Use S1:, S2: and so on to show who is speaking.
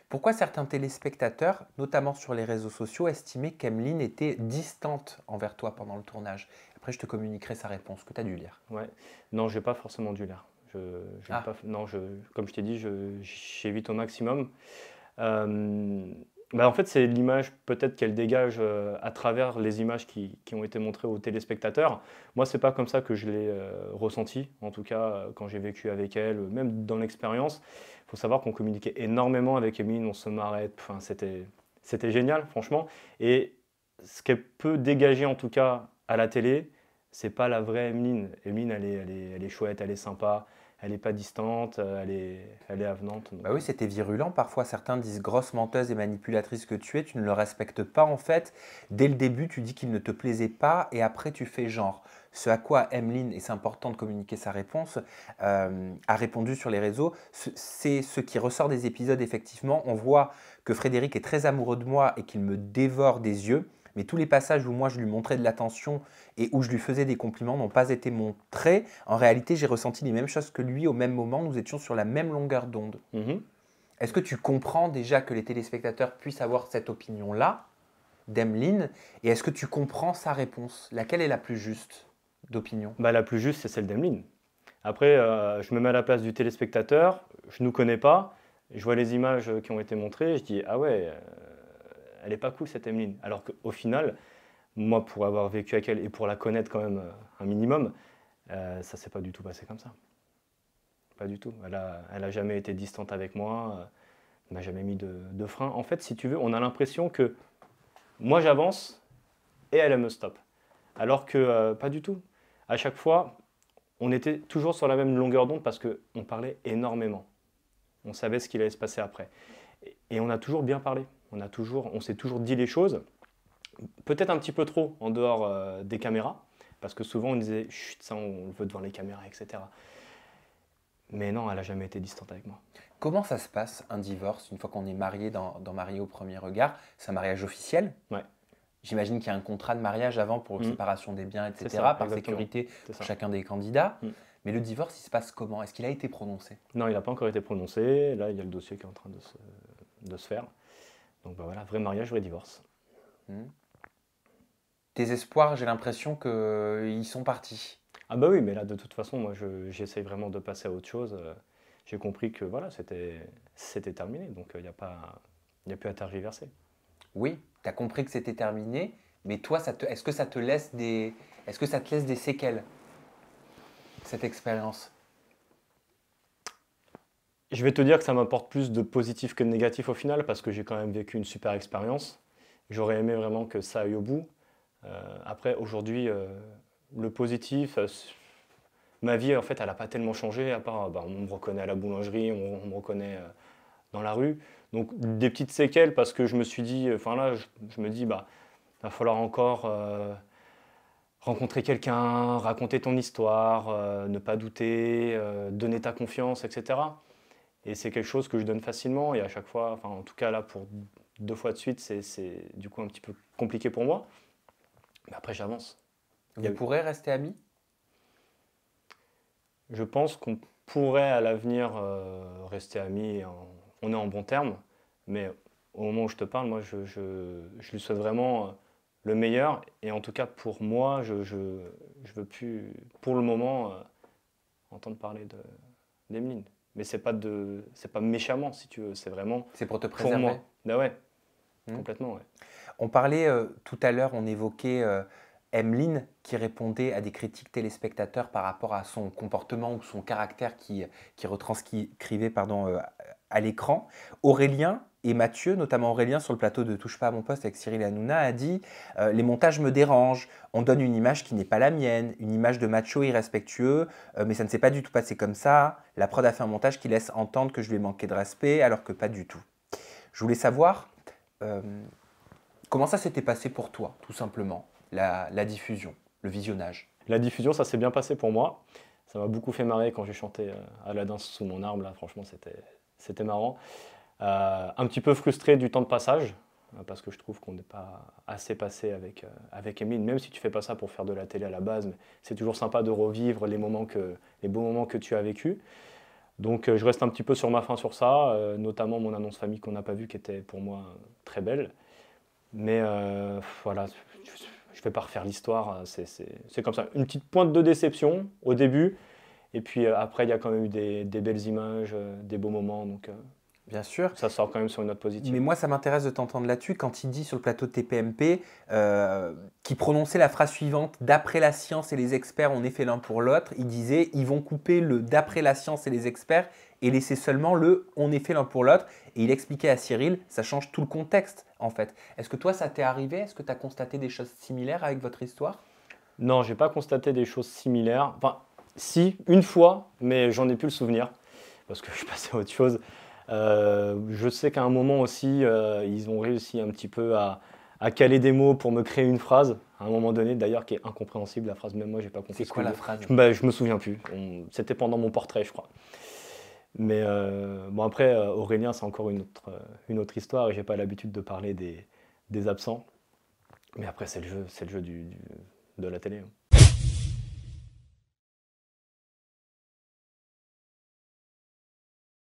S1: Pourquoi certains téléspectateurs, notamment sur les réseaux sociaux, estimaient qu'Emeline était distante envers toi pendant le tournage? Après, je te communiquerai sa réponse que tu as dû lire.
S2: Ouais. Non, j'ai pas forcément dû lire. Je l'ai
S1: Ah,
S2: pas f non, comme je t'ai dit, j'évite au maximum. Hem, en fait, c'est l'image peut-être qu'elle dégage, à travers les images qui ont été montrées aux téléspectateurs. Moi, c'est pas comme ça que je l'ai, ressenti, en tout cas, quand j'ai vécu avec elle, même dans l'expérience. Il faut savoir qu'on communiquait énormément avec Émeline, on se marrait, enfin, c'était génial, franchement. Et ce qu'elle peut dégager, en tout cas, à la télé, c'est pas la vraie Émeline. Émeline, elle est chouette, elle est sympa, elle est pas distante, elle est avenante,
S1: bah
S2: donc
S1: oui, c'était virulent. Parfois, certains disent grosse menteuse et manipulatrice que tu es, tu ne le respectes pas en fait. Dès le début, tu dis qu'il ne te plaisait pas et après, tu fais genre. Ce à quoi Emeline, et c'est important de communiquer sa réponse, a répondu sur les réseaux, c'est ce qui ressort des épisodes effectivement. On voit que Frédéric est très amoureux de moi et qu'il me dévore des yeux, mais tous les passages où moi je lui montrais de l'attention et où je lui faisais des compliments n'ont pas été montrés. En réalité, j'ai ressenti les mêmes choses que lui au même moment, nous étions sur la même longueur d'onde.
S2: mmh.
S1: Est-ce que tu comprends déjà que les téléspectateurs puissent avoir cette opinion-là d'Emeline? Et est-ce que tu comprends sa réponse? Laquelle est la plus juste d'opinion?
S2: Bah, la plus juste, c'est celle d'Emeline. Après, je me mets à la place du téléspectateur, je ne nous connais pas, je vois les images, qui ont été montrées, je dis: «Ah ouais, elle est pas cool cette Emeline». Alors qu'au final, moi, pour avoir vécu avec elle et pour la connaître quand même, un minimum, ça s'est pas du tout passé comme ça. Pas du tout. Elle a jamais été distante avec moi, elle m'a jamais mis de frein. En fait, si tu veux, on a l'impression que moi j'avance et elle, elle me stoppe. Alors que, pas du tout. À chaque fois, on était toujours sur la même longueur d'onde parce qu'on parlait énormément. On savait ce qu'il allait se passer après. Et on a toujours bien parlé. On s'est toujours dit les choses, peut-être un petit peu trop en dehors des caméras, parce que souvent on disait chut, ça on le veut devant les caméras, etc. Mais non, elle n'a jamais été distante avec moi.
S1: Comment ça se passe un divorce une fois qu'on est marié dans Marié au premier regard? C'est un mariage officiel?
S2: Ouais.
S1: J'imagine qu'il y a un contrat de mariage avant pour
S2: Mm.
S1: séparation des biens,
S2: C'est ça,
S1: etc., par
S2: exactement.
S1: sécurité
S2: C'est
S1: pour
S2: ça.
S1: chacun des candidats.
S2: Mm.
S1: Mais le divorce, il se passe comment? Est-ce qu'il a été prononcé?
S2: Non, il n'a pas encore été prononcé. Là, il y a le dossier qui est en train de se faire. Donc bah voilà, vrai mariage, vrai divorce.
S1: Hmm. Tes espoirs, j'ai l'impression qu'ils sont partis.
S2: Ah bah oui, mais là, de toute façon, moi, j'essaye vraiment de passer à autre chose. J'ai compris que voilà, c'était terminé. Donc il y a plus à tergiverser.
S1: Oui, tu as compris que c'était terminé, mais toi, est-ce que ça te laisse est-ce que ça te laisse des séquelles, cette expérience?
S2: Je vais te dire que ça m'apporte plus de positif que de négatif au final, parce que j'ai quand même vécu une super expérience. J'aurais aimé vraiment que ça aille au bout. Après, aujourd'hui, le positif, ma vie, en fait, elle n'a pas tellement changé, à part, bah, on me reconnaît à la boulangerie, on me reconnaît dans la rue. Donc, des petites séquelles, parce que je me suis dit, enfin là, je me dis, bah, va falloir encore rencontrer quelqu'un, raconter ton histoire, ne pas douter, donner ta confiance, etc. Et c'est quelque chose que je donne facilement, et à chaque fois, enfin, en tout cas là, pour 2 fois de suite, c'est du coup un petit peu compliqué pour moi. Mais après, j'avance. Il y
S1: Vous
S2: a-
S1: pourrez rester amis?
S2: Je pense qu'on pourrait à l'avenir rester amis, on est en bon terme, mais au moment où je te parle, moi je lui souhaite vraiment le meilleur, et en tout cas pour moi, je veux plus pour le moment entendre parler d'Emeline. Mais c'est pas méchamment si tu veux, c'est vraiment
S1: C'est pour te
S2: pour
S1: préserver?
S2: moi. Ben ouais,
S1: Hmm.
S2: complètement, ouais.
S1: On parlait tout à l'heure, on évoquait Emeline qui répondait à des critiques téléspectateurs par rapport à son comportement ou son caractère qui retranscrivait pardon, à l'écran. Aurélien et Mathieu, notamment Aurélien sur le plateau de Touche pas à mon poste avec Cyril Hanouna, a dit les montages me dérangent, on donne une image qui n'est pas la mienne, une image de macho irrespectueux, mais ça ne s'est pas du tout passé comme ça. La prod a fait un montage qui laisse entendre que je lui ai manqué de respect alors que pas du tout. Je voulais savoir euh, comment ça s'était passé pour toi, tout simplement, la diffusion, le visionnage?
S2: La diffusion, ça s'est bien passé pour moi. Ça m'a beaucoup fait marrer quand j'ai chanté Aladdin sous mon arbre, là, franchement, c'était marrant. Un petit peu frustré du temps de passage, parce que je trouve qu'on n'est pas assez passé avec Emeline, même si tu fais pas ça pour faire de la télé à la base, mais c'est toujours sympa de revivre les beaux moments que tu as vécus. Donc je reste un petit peu sur ma faim sur ça, notamment mon annonce famille qu'on n'a pas vue qui était pour moi très belle. Mais voilà, je ne vais pas refaire l'histoire, c'est comme ça. Une petite pointe de déception au début, et puis après il y a quand même eu des belles images, des beaux moments, donc
S1: Bien sûr.
S2: ça sort quand même sur une note positive.
S1: Mais moi, ça m'intéresse de t'entendre là-dessus. Quand il dit sur le plateau de TPMP qu'il prononçait la phrase suivante: d'après la science et les experts, on est fait l'un pour l'autre. Il disait: ils vont couper le d'après la science et les experts et laisser seulement le on est fait l'un pour l'autre. Et il expliquait à Cyril: ça change tout le contexte en fait. Est-ce que toi, ça t'est arrivé? Est-ce que tu as constaté des choses similaires avec votre histoire?
S2: Non, j'ai pas constaté des choses similaires. Enfin, si, une fois, mais j'en ai plus le souvenir, parce que je suis passé à autre chose. Je sais qu'à un moment aussi, ils ont réussi un petit peu à caler des mots pour me créer une phrase, à un moment donné, d'ailleurs, qui est incompréhensible, la phrase, même moi, j'ai pas compris
S1: C'est
S2: ce
S1: quoi
S2: que
S1: la phrase?
S2: je me souviens plus. C'était pendant mon portrait, je crois. Mais bon, après, Aurélien, c'est encore une autre histoire, et j'ai pas l'habitude de parler des absents. Mais après, c'est le jeu de la télé, hein.